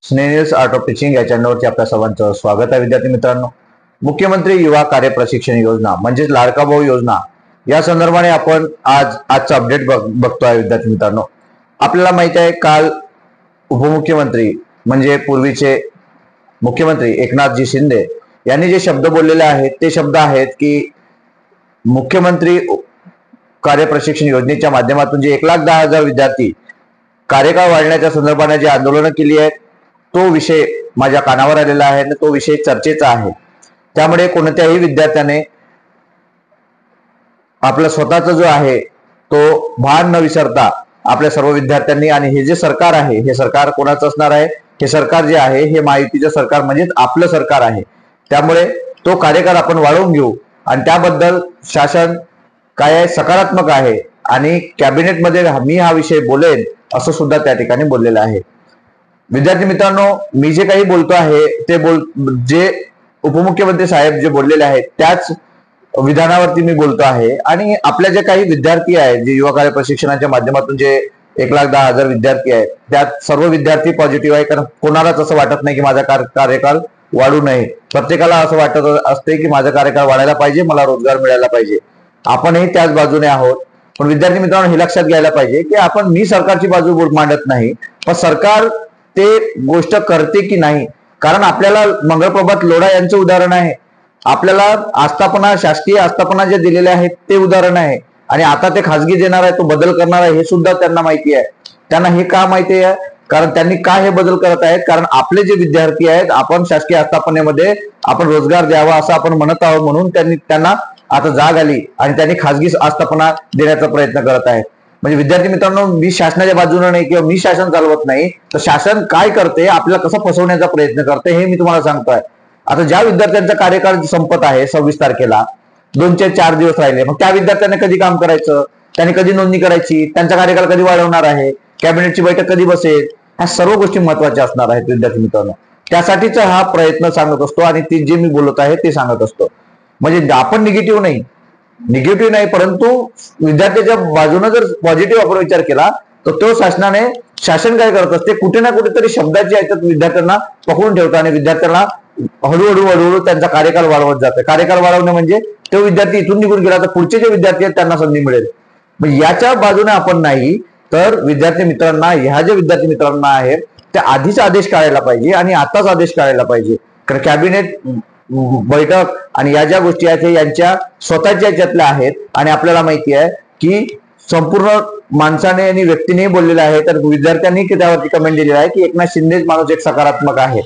स्नेहिल्स art of teaching या चॅनलवरती आपल्या सर्वांचं स्वागत आहे. विद्यार्थी मित्रांनो, मुख्यमंत्री युवा कार्य प्रशिक्षण योजना म्हणजेच लाडका भाऊ योजना या संदर्भाने आपण आजचा अपडेट बघतोय. विद्यार्थी मित्रांनो, आपल्याला माहिती आहे काल उपमुख्यमंत्री म्हणजे पूर्वीचे मुख्यमंत्री एकनाथजी शिंदे यांनी जे शब्द बोललेले आहेत ते शब्द आहेत की मुख्यमंत्री कार्य प्रशिक्षण योजनेच्या माध्यमातून जे 1,10,000 विद्यार्थी कार्यकाळ वाढवण्याच्या संदर्भाने जे आंदोलनं केली आहेत तो विषय माझ्या कानावर आलेला आहे आणि तो विषय चर्चेचा आहे. त्यामुळे कोणत्याही विद्यार्थ्याने आपला स्वतःचा जो आहे तो भान न विसरता आपल्या सर्व विद्यार्थ्यांनी, आणि हे जे सरकार आहे हे सरकार कोणाचं असणार आहे, हे सरकार जे आहे हे महायुतीचं सरकार म्हणजेच आपलं सरकार आहे. त्यामुळे तो कार्यकाळ आपण वाढवून घेऊ आणि त्याबद्दल शासन काय आहे सकारात्मक आहे आणि कॅबिनेटमध्ये मी हा विषय बोलेन असं सुद्धा त्या ठिकाणी बोललेलं आहे. विद्यार्थी मित्रांनो, मी जे काही बोलतो आहे ते जे उपमुख्यमंत्री साहेब जे बोललेले आहेत त्याच विधानावरती मी बोलतो आहे. आणि आपल्या जे काही विद्यार्थी आहेत जे युवा कार्य प्रशिक्षणाच्या माध्यमातून जे 1,10,000 विद्यार्थी आहेत त्यात सर्व विद्यार्थी पॉझिटिव्ह आहे. कारण कोणालाच असं वाटत नाही की माझा कार्यकाळ वाढू नये. प्रत्येकाला असं वाटत असते की माझा कार्यकाळ वाढायला पाहिजे, मला रोजगार मिळायला पाहिजे. आपणही त्याच बाजूने आहोत. पण विद्यार्थी मित्रांनो, हे लक्षात घ्यायला पाहिजे की मी सरकारची बाजू मांडत नाही, पण सरकार ते गोष्ट करते की नाही. कारण आपल्याला मंगळप्रभात लोढा यांचं उदाहरण आहे, आपल्याला आस्थापना शासकीय आस्थापना जे दिलेले आहेत ते उदाहरण आहे, आणि आता ते खासगी देणार आहे, तो बदल करणार आहे हे सुद्धा त्यांना माहिती आहे. त्यांना हे का माहिती आहे? कारण त्यांनी का हे बदल करत आहेत? कारण आपले जे विद्यार्थी आहेत आपण शासकीय आस्थापनेमध्ये आपण रोजगार द्यावा असं आपण म्हणत आहोत, म्हणून त्यांना आता जाग आली आणि त्यांनी खासगी आस्थापना देण्याचा प्रयत्न करत आहेत. म्हणजे विद्यार्थी मित्रांनो, मी शासनाच्या बाजूने नाही किंवा मी शासन चालवत नाही, तर शासन काय करते, आपल्याला कसं फसवण्याचा प्रयत्न करते हे मी तुम्हाला सांगतोय. आता ज्या विद्यार्थ्यांचा कार्यकाळ संपत आहे 26 तारखेला 2 ते 4 दिवस राहिले, मग त्या विद्यार्थ्यांनी कधी काम करायचं, त्यांनी कधी नोंदणी करायची, त्यांचा कार्यकाळ कधी वाढवणार आहे, कॅबिनेटची बैठक कधी बसेल, ह्या सर्व गोष्टी महत्वाच्या असणार आहेत. विद्यार्थी मित्रांनो, त्यासाठीच हा प्रयत्न सांगत असतो आणि ते जे मी बोलत आहे ते सांगत असतो. म्हणजे आपण निगेटिव्ह नाही, परंतु विद्यार्थ्याच्या बाजूने जर पॉझिटिव्ह आपण विचार केला तर तो शासन काय करत असते, कुठे ना कुठेतरी शब्दाची याच्यात विद्यार्थ्यांना पकडून ठेवतं आणि विद्यार्थ्यांना हळूहळू त्यांचा कार्यकाळ वाढवत जातं. कार्यकाळ वाढवणं म्हणजे तो विद्यार्थी इथून निघून गेला तर पुढचे जे विद्यार्थी आहेत त्यांना संधी मिळेल. याच्या बाजूने आपण नाही, तर विद्यार्थी मित्रांना ह्या ज्या विद्यार्थी मित्रांना आहेत त्या आधीच आदेश काढायला पाहिजे आणि आताच आदेश काढायला पाहिजे. कारण कॅबिनेट बैठक आणि या ज्या गोष्टी आहेत हे यांच्या स्वतःच्या याच्यातल्या आहेत आणि आपल्याला माहिती आहे की संपूर्ण माणसाने आणि व्यक्तीने बोललेलं आहे. तर विद्यार्थ्यांनी त्यावरती कमेंट दिलेला आहे की एकनाथ शिंदेच माणूस एक सकारात्मक आहे.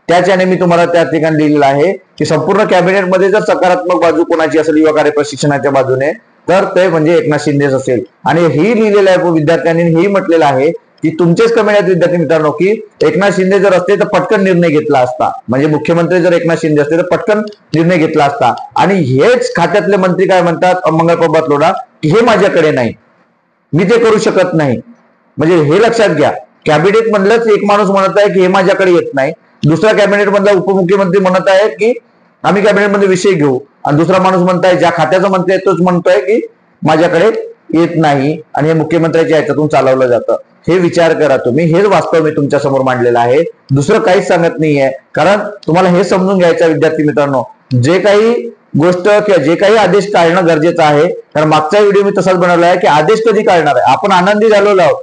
त्याच्याने मी तुम्हाला त्या ठिकाणी लिहिलेलं आहे की संपूर्ण कॅबिनेटमध्ये जर सकारात्मक बाजू कोणाची असेल युवा कार्य प्रशिक्षणाच्या बाजूने तर ते म्हणजे एकनाथ शिंदेच असेल. आणि ही लिहिलेलं आहे विद्यार्थ्यांनी, हेही म्हटलेलं आहे की तुमचेच कमेंट आहेत विद्यार्थी मित्रांनो की एकनाथ शिंदे जर असते तर पटकन निर्णय घेतला असता, म्हणजे मुख्यमंत्री जर एकनाथ शिंदे असते तर पटकन निर्णय घेतला असता. आणि हेच खात्यातले मंत्री काय म्हणतात मंगळप्रभात लोढा की हे माझ्याकडे नाही, मी ते करू शकत नाही. म्हणजे हे लक्षात घ्या, कॅबिनेट मधलंच एक माणूस म्हणत आहे की हे माझ्याकडे येत नाही, दुसरा कॅबिनेट मधला उपमुख्यमंत्री म्हणत आहे की आम्ही कॅबिनेटमध्ये विषय घेऊ, आणि दुसरा माणूस म्हणताय ज्या खात्याचा मंत्री आहे तोच म्हणतोय की माझ्याकडे येत नाही आणि हे मुख्यमंत्र्याच्या याच्यातून चालवलं जातं. हे विचार करा तुम्ही, हेच वास्तव मी तुमच्या समोर मांडलेलं आहे, दुसरं काहीच सांगत नाहीये. कारण तुम्हाला हे समजून घ्यायचं विद्यार्थी मित्रांनो, जे काही गोष्ट किंवा जे काही आदेश काढणं गरजेचं आहे. कारण मागचा व्हिडिओ मी तसाच बनवला आहे की आदेश कधी काढणार आहे, आपण आनंदी झालेलो आहोत,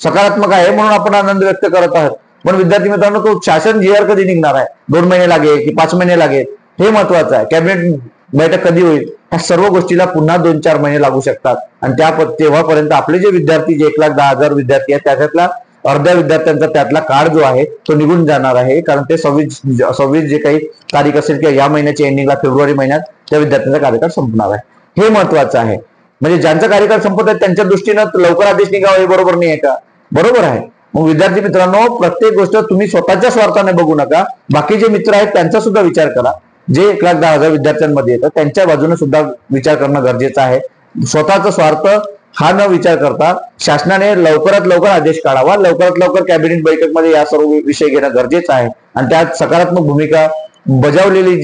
सकारात्मक आहे म्हणून आपण आनंद व्यक्त करत आहोत. पण विद्यार्थी मित्रांनो, तो शासन जीआर कधी निघणार आहे, 2 महिने लागेल की 5 महिने लागेल हे महत्वाचं आहे. कॅबिनेट बैठक कधी होईल, ह्या सर्व गोष्टीला पुन्हा 2-4 महिने लागू शकतात. आणि तेव्हापर्यंत आपले जे विद्यार्थी जे 1,10,000 विद्यार्थी आहेत त्याच्यातला अर्ध्या विद्यार्थ्यांचा त्यातला काळ जो आहे तो निघून जाणार आहे. कारण ते 26 जे काही तारीख असेल किंवा या महिन्याच्या एंडिंगला फेब्रुवारी महिन्यात त्या विद्यार्थ्यांचा कार्यकाळ संपणार आहे. हे महत्वाचं आहे. म्हणजे ज्यांचा कार्यकाळ संपत आहे त्यांच्या दृष्टीनं लवकर आदेश निघावा हे बरोबर नाही आहे का? बरोबर आहे. मग विद्यार्थी मित्रांनो, प्रत्येक गोष्ट तुम्ही स्वतःच्या स्वार्थाने बघू नका, बाकीचे मित्र आहेत त्यांचा सुद्धा विचार करा. जे 1,10,000 विद्यार्थ्यांमध्ये येतं त्यांच्या बाजूने सुद्धा विचार करणं गरजेचं आहे. स्वतःचा स्वार्थ हा न विचार करता शासनाने लवकरात लवकर आदेश काढावा, लवकरात लवकर कॅबिनेट बैठकमध्ये या सर्व विषय घेणं गरजेचं आहे. आणि त्यात सकारात्मक भूमिका बजावलेले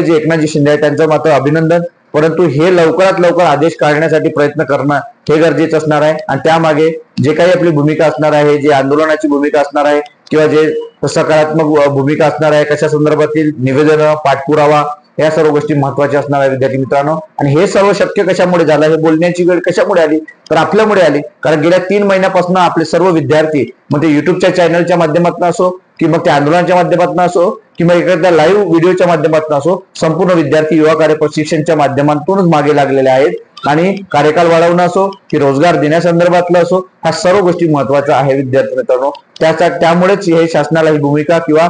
जे एकनाथजी शिंदे आहेत त्यांचं मात्र अभिनंदन. परंतु हे लवकरात लवकर आदेश काढण्यासाठी प्रयत्न करणं हे गरजेचं असणार आहे। आणि त्यामागे जे काही आपली भूमिका असणार आहे, जे आंदोलनाची भूमिका असणार आहे किंवा जे सकारात्मक भूमिका असणार आहे, कशा संदर्भातील निवेदन, पाठपुरावा, या सर्व गोष्टी महत्वाच्या असणार आहे विद्यार्थी मित्रांनो। आणि हे सर्व शक्य कशामुळे झालं, हे बोलण्याची वेळ कशामुळे आली, तर आपल्यामुळे आली। कारण गेल्या 3 महिन्यापासून आपले सर्व विद्यार्थी, मग ते युट्यूबच्या चॅनलच्या माध्यमातून असो, की मग त्या आंदोलनाच्या माध्यमातून असो, किंवा एखाद्या लाईव्ह व्हिडिओच्या माध्यमातून असो, संपूर्ण विद्यार्थी युवा कार्य प्रशिक्षणच्या माध्यमातूनच मागे लागलेले आहेत। आणि कार्यकाल वाढवणं असो की रोजगार देण्यासंदर्भातलं असो, ह्या सर्व गोष्टी महत्वाच्या आहे विद्यार्थी मित्रांनो। त्यामुळेच हे शासनाला ही भूमिका किंवा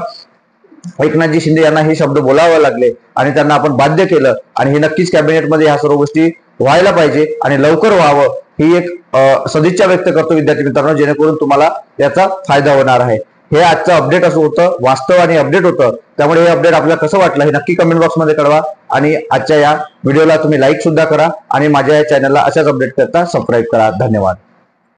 एकनाथजी शिंदे यांना हे शब्द बोलावे लागले आणि त्यांना आपण बाध्य केलं। आणि हे नक्कीच कॅबिनेटमध्ये ह्या सर्व गोष्टी व्हायला पाहिजे आणि लवकर व्हावं, ही एक सदिच्छा व्यक्त करतो विद्यार्थी मित्रांनो, जेणेकरून तुम्हाला याचा फायदा होणार आहे। हे आजचं अपडेट असं होतं, वास्तव आणि अपडेट होतं। त्यामुळे हे अपडेट आपल्याला कसं वाटलं हे नक्की कमेंट बॉक्समध्ये कळवा। आणि आजच्या या व्हिडिओला तुम्ही लाईक सुद्धा करा आणि माझ्या या चॅनलला अशाच अपडेट करता सबस्क्राईब करा। धन्यवाद।